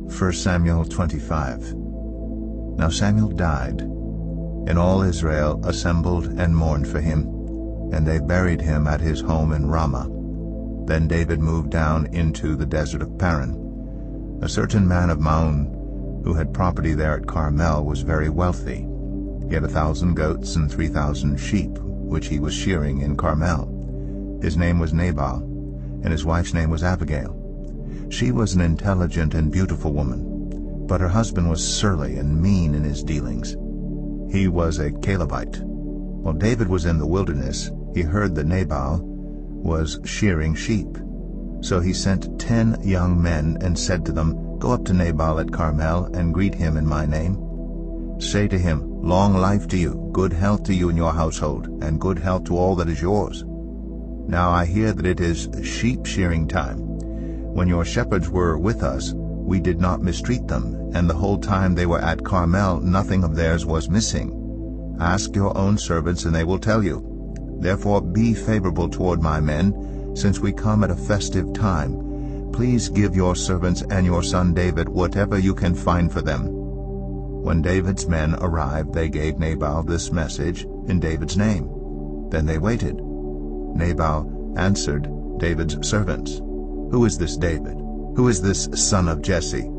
1 Samuel 25. Now Samuel died, and all Israel assembled and mourned for him, and they buried him at his home in Ramah. Then David moved down into the desert of Paran. A certain man of Maon, who had property there at Carmel, was very wealthy. He had 1,000 goats and 3,000 sheep, which he was shearing in Carmel. His name was Nabal, and his wife's name was Abigail. She was an intelligent and beautiful woman, but her husband was surly and mean in his dealings. He was a Calebite. While David was in the wilderness, he heard that Nabal was shearing sheep. So he sent 10 young men and said to them, "Go up to Nabal at Carmel and greet him in my name. Say to him, 'Long life to you, good health to you and your household, and good health to all that is yours. Now I hear that it is sheep shearing time. When your shepherds were with us, we did not mistreat them, and the whole time they were at Carmel nothing of theirs was missing. Ask your own servants, and they will tell you. Therefore be favorable toward my men, since we come at a festive time. Please give your servants and your son David whatever you can find for them.' When David's men arrived, they gave Nabal this message in David's name. Then they waited. Nabal answered David's servants, 'Who is this David? Who is this son of Jesse?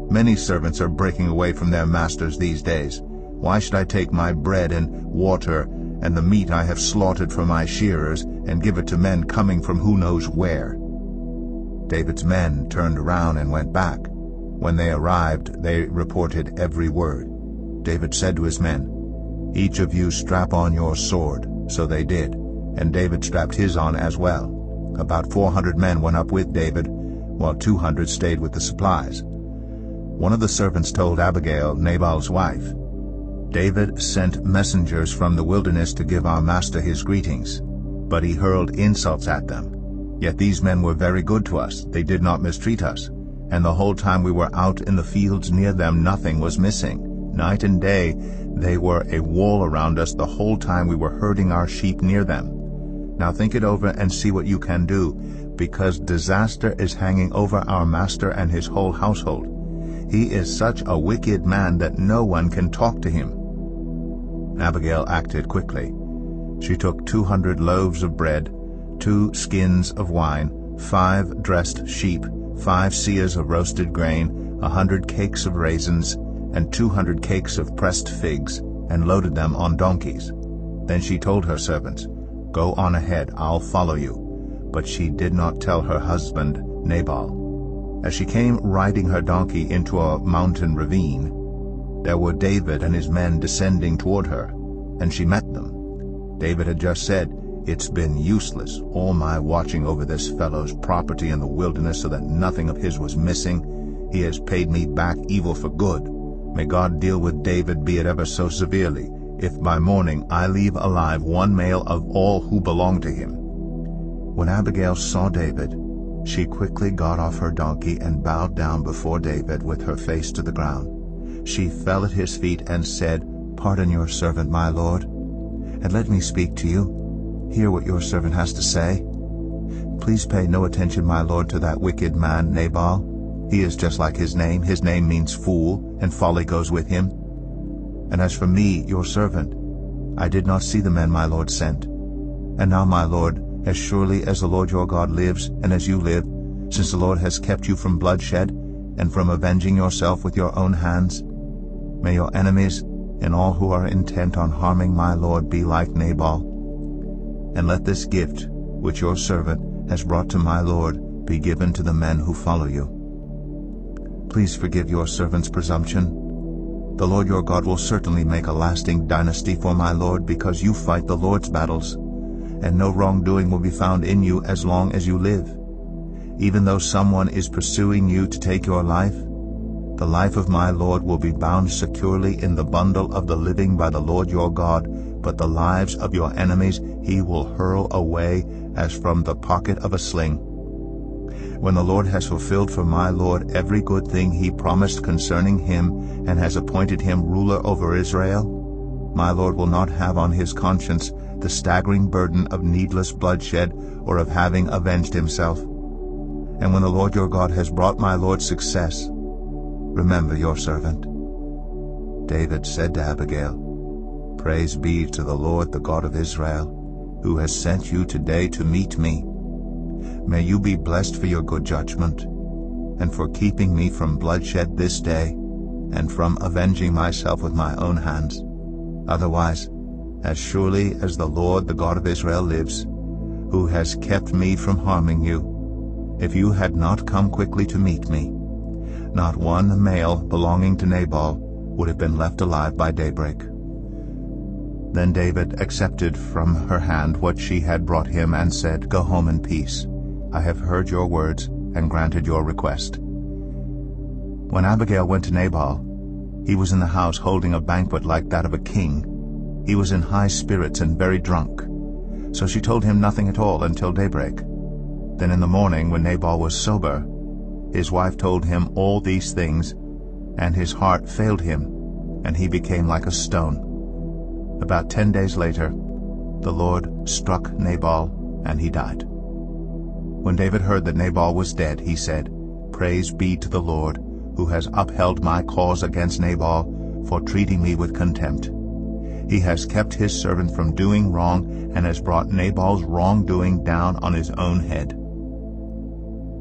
Many servants are breaking away from their masters these days. Why should I take my bread and water and the meat I have slaughtered for my shearers and give it to men coming from who knows where?' David's men turned around and went back. When they arrived, they reported every word. David said to his men, 'Each of you strap on your sword.' So they did, and David strapped his on as well. About 400 men went up with David, while 200 stayed with the supplies. One of the servants told Abigail, Nabal's wife, 'David sent messengers from the wilderness to give our master his greetings, but he hurled insults at them. Yet these men were very good to us. They did not mistreat us, and the whole time we were out in the fields near them nothing was missing. Night and day they were a wall around us the whole time we were herding our sheep near them. Now think it over and see what you can do, because disaster is hanging over our master and his whole household. He is such a wicked man that no one can talk to him.' Abigail acted quickly. She took 200 loaves of bread, 2 skins of wine, 5 dressed sheep, 5 seahs of roasted grain, 100 cakes of raisins, and 200 cakes of pressed figs, and loaded them on donkeys. Then she told her servants, 'Go on ahead, I'll follow you.' But she did not tell her husband Nabal. As she came riding her donkey into a mountain ravine, there were David and his men descending toward her, and she met them. David had just said, 'It's been useless, all my watching over this fellow's property in the wilderness so that nothing of his was missing. He has paid me back evil for good. May God deal with David, be it ever so severely, if by morning I leave alive one male of all who belong to him.' When Abigail saw David, she quickly got off her donkey and bowed down before David with her face to the ground. She fell at his feet and said, 'Pardon your servant, my lord, and let me speak to you. Hear what your servant has to say. Please pay no attention, my lord, to that wicked man Nabal. He is just like his name. His name means fool, and folly goes with him. And as for me, your servant, I did not see the men my lord sent. And now, my lord, as surely as the Lord your God lives, and as you live, since the Lord has kept you from bloodshed, and from avenging yourself with your own hands, may your enemies and all who are intent on harming my lord be like Nabal. And let this gift, which your servant has brought to my lord, be given to the men who follow you. Please forgive your servant's presumption. The Lord your God will certainly make a lasting dynasty for my lord, because you fight the Lord's battles, and no wrongdoing will be found in you as long as you live. Even though someone is pursuing you to take your life, the life of my Lord will be bound securely in the bundle of the living by the Lord your God, but the lives of your enemies he will hurl away as from the pocket of a sling. When the Lord has fulfilled for my Lord every good thing he promised concerning him, and has appointed him ruler over Israel, my Lord will not have on his conscience the staggering burden of needless bloodshed or of having avenged himself. And when the Lord your God has brought my Lord success, remember your servant." David said to Abigail, "Praise be to the Lord, the God of Israel, who has sent you today to meet me. May you be blessed for your good judgment, and for keeping me from bloodshed this day, and from avenging myself with my own hands. Otherwise, as surely as the Lord, the God of Israel, lives, who has kept me from harming you, if you had not come quickly to meet me, not one male belonging to Nabal would have been left alive by daybreak." Then David accepted from her hand what she had brought him and said, "Go home in peace. I have heard your words and granted your request." When Abigail went to Nabal, he was in the house holding a banquet like that of a king. He was in high spirits and very drunk. So she told him nothing at all until daybreak. Then in the morning, when Nabal was sober, his wife told him all these things, and his heart failed him, and he became like a stone. About 10 days later, the Lord struck Nabal, and he died. When David heard that Nabal was dead, he said, "Praise be to the Lord, who has upheld my cause against Nabal for treating me with contempt. He has kept his servant from doing wrong and has brought Nabal's wrongdoing down on his own head."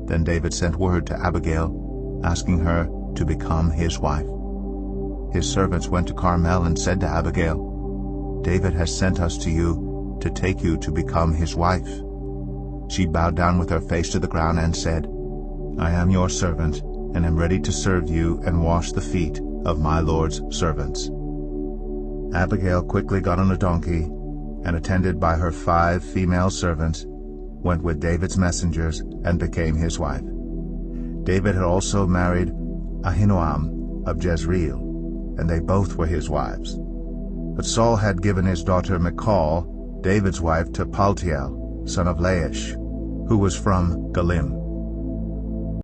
Then David sent word to Abigail, asking her to become his wife. His servants went to Carmel and said to Abigail, "David has sent us to you to take you to become his wife." She bowed down with her face to the ground and said, "I am your servant, and am ready to serve you and wash the feet of my Lord's servants." Abigail quickly got on a donkey, and attended by her 5 female servants, went with David's messengers and became his wife. David had also married Ahinoam of Jezreel, and they both were his wives. But Saul had given his daughter Michal, David's wife, to Paltiel, son of Laish, who was from Galim.